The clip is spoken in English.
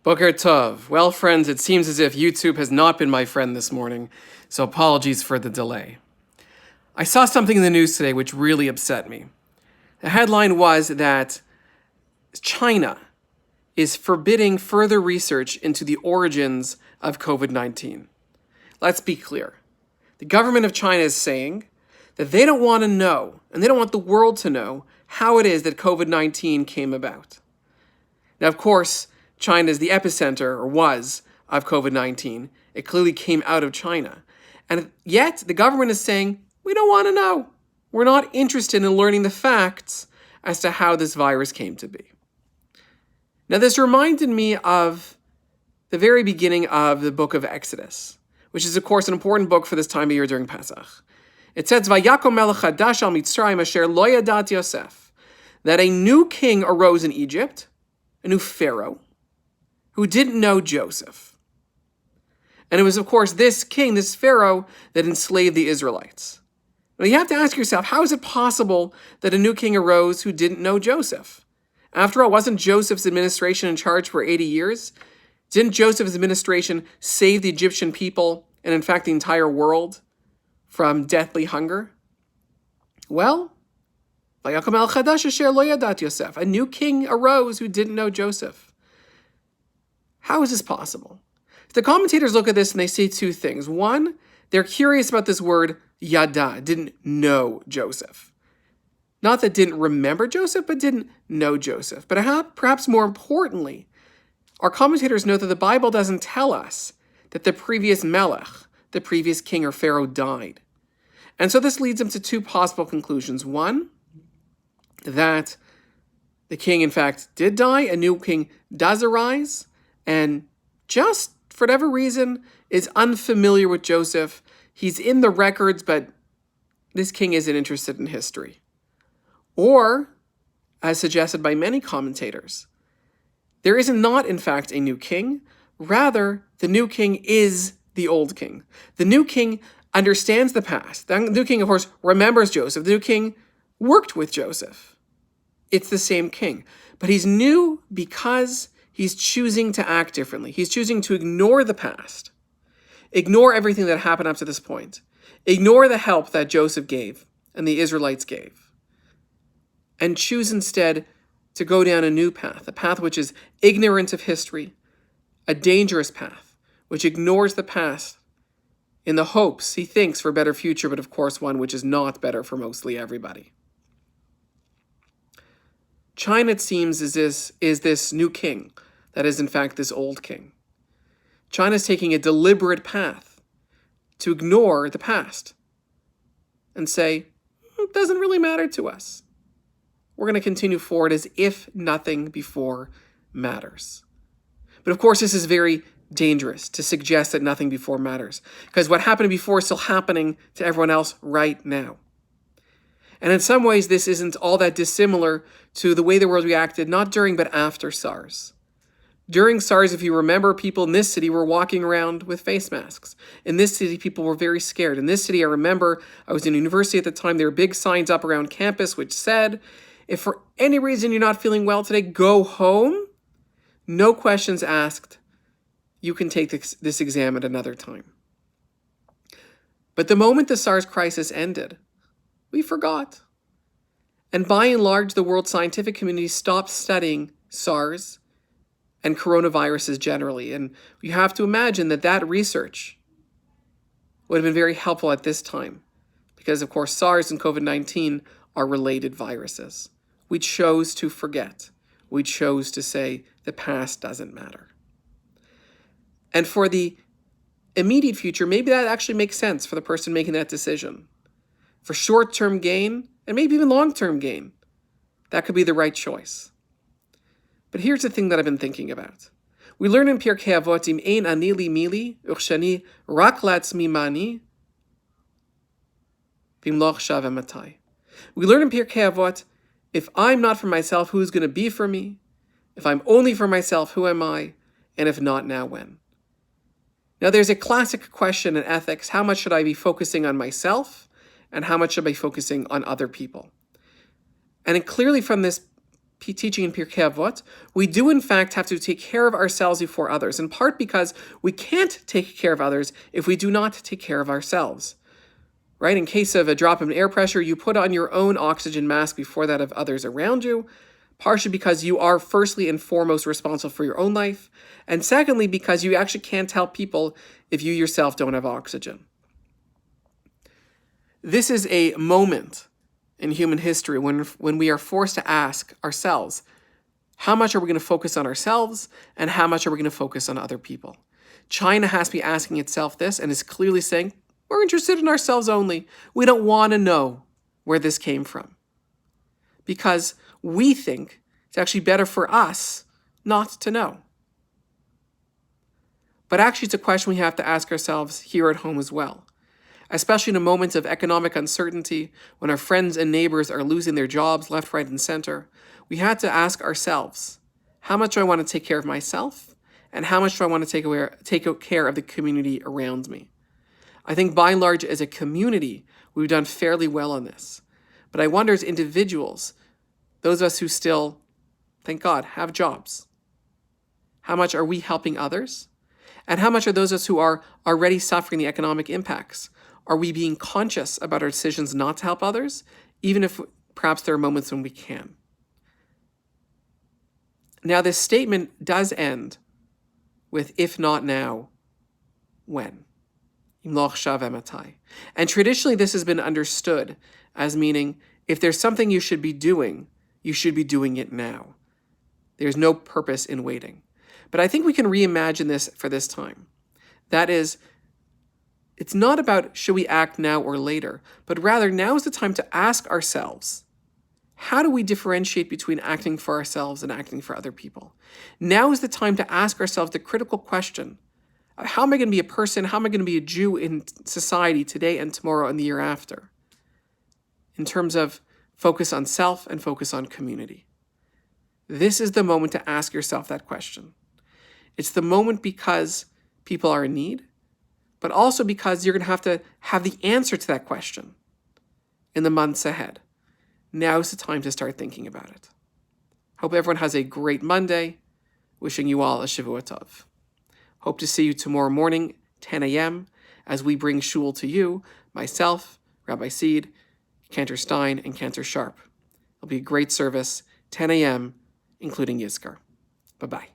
Boker Tov. Well, friends, it seems as if YouTube has not been my friend this morning, so apologies for the delay. I saw something in the news today which really upset me. The headline was that China is forbidding further research into the origins of COVID-19. Let's be clear. The government of China is saying that they don't want to know, and they don't want the world to know, how it is that COVID-19 came about. Now, of course, China is the epicenter, or was, of COVID-19. It clearly came out of China. And yet, the government is saying, we don't want to know. We're not interested in learning the facts as to how this virus came to be. Now, this reminded me of the very beginning of the book of Exodus, which is, of course, an important book for this time of year during Pesach. It says, Vayakom melech chadash al Mitzrayim asher lo yadat Yosef, that a new king arose in Egypt, a new pharaoh, who didn't know Joseph. And it was, of course, this king, this pharaoh, that enslaved the Israelites. Now, you have to ask yourself, how is it possible that a new king arose who didn't know Joseph? After all, wasn't Joseph's administration in charge for 80 years? Didn't Joseph's administration save the Egyptian people, and in fact the entire world, from deathly hunger? Well, a new king arose who didn't know Joseph. How is this possible? The commentators look at this and they see two things. One, they're curious about this word yada, didn't know Joseph. Not that didn't remember Joseph, but didn't know Joseph. But perhaps more importantly, our commentators note that the Bible doesn't tell us that the previous melech, the previous king or pharaoh, died. And so this leads them to two possible conclusions. One, that the king, in fact, did die, a new king does arise, and just for whatever reason is unfamiliar with Joseph. He's in the records, but this king isn't interested in history. Or, as suggested by many commentators, there is not, in fact, a new king. Rather, the new king is the old king. The new king understands the past. The new king, of course, remembers Joseph. The new king worked with Joseph. It's the same king. But he's new because he's choosing to act differently. He's choosing to ignore the past, ignore everything that happened up to this point, ignore the help that Joseph gave and the Israelites gave, and choose instead to go down a new path, a path which is ignorant of history, a dangerous path, which ignores the past in the hopes, he thinks, for a better future, but of course one which is not better for mostly everybody. China, it seems, is this new king that is in fact this old king. China's taking a deliberate path to ignore the past and say, it doesn't really matter to us. We're going to continue forward as if nothing before matters. But of course, this is very dangerous to suggest that nothing before matters, because what happened before is still happening to everyone else right now. And in some ways, this isn't all that dissimilar to the way the world reacted, not during but after SARS. During SARS, if you remember, people in this city were walking around with face masks. In this city, people were very scared. In this city, I remember, I was in university at the time, there were big signs up around campus which said, if for any reason you're not feeling well today, go home. No questions asked. You can take this exam at another time. But the moment the SARS crisis ended, we forgot. And by and large, the world scientific community stopped studying SARS and coronaviruses generally. And you have to imagine that research would have been very helpful at this time, because, of course, SARS and COVID-19 are related viruses. We chose to forget. We chose to say the past doesn't matter. And for the immediate future, maybe that actually makes sense for the person making that decision. For short-term gain, and maybe even long-term gain, that could be the right choice. But here's the thing that I've been thinking about. We learn in Pirkei Avot, Im ein ani li mili, uchshani rak latzmi mani, v'imloch shaveh matai. We learn in Pirkei Avot, if I'm not for myself, who's going to be for me? If I'm only for myself, who am I? And if not, now when? Now, there's a classic question in ethics: how much should I be focusing on myself, and how much should I be focusing on other people? And clearly from this teaching in Pirkei Avot, we do in fact have to take care of ourselves before others, in part because we can't take care of others if we do not take care of ourselves. Right? In case of a drop in air pressure, you put on your own oxygen mask before that of others around you, partially because you are firstly and foremost responsible for your own life, and secondly because you actually can't help people if you yourself don't have oxygen. This is a moment in human history when we are forced to ask ourselves, how much are we going to focus on ourselves and how much are we going to focus on other people? China has to be asking itself this and is clearly saying, we're interested in ourselves only. We don't want to know where this came from. Because we think it's actually better for us not to know. But actually it's a question we have to ask ourselves here at home as well. Especially in a moment of economic uncertainty, when our friends and neighbors are losing their jobs left, right, and center, we had to ask ourselves, how much do I want to take care of myself, and how much do I want to take care of the community around me? I think by and large, as a community, we've done fairly well on this. But I wonder as individuals, those of us who still, thank God, have jobs, how much are we helping others? And how much are those of us who are already suffering the economic impacts? Are we being conscious about our decisions not to help others, even if perhaps there are moments when we can? Now, this statement does end with, if not now, when? And traditionally, this has been understood as meaning, if there's something you should be doing it now. There's no purpose in waiting. But I think we can reimagine this for this time. That is, it's not about should we act now or later, but rather now is the time to ask ourselves, how do we differentiate between acting for ourselves and acting for other people? Now is the time to ask ourselves the critical question, how am I going to be a person, how am I going to be a Jew in society today and tomorrow and the year after? In terms of focus on self and focus on community. This is the moment to ask yourself that question. It's the moment because people are in need, but also because you're going to have the answer to that question in the months ahead. Now's the time to start thinking about it. Hope everyone has a great Monday. Wishing you all a Shavua Tov. Hope to see you tomorrow morning, 10 a.m., as we bring shul to you, myself, Rabbi Seed, Cantor Stein, and Cantor Sharp. It'll be a great service, 10 a.m., including Yizkar. Bye-bye.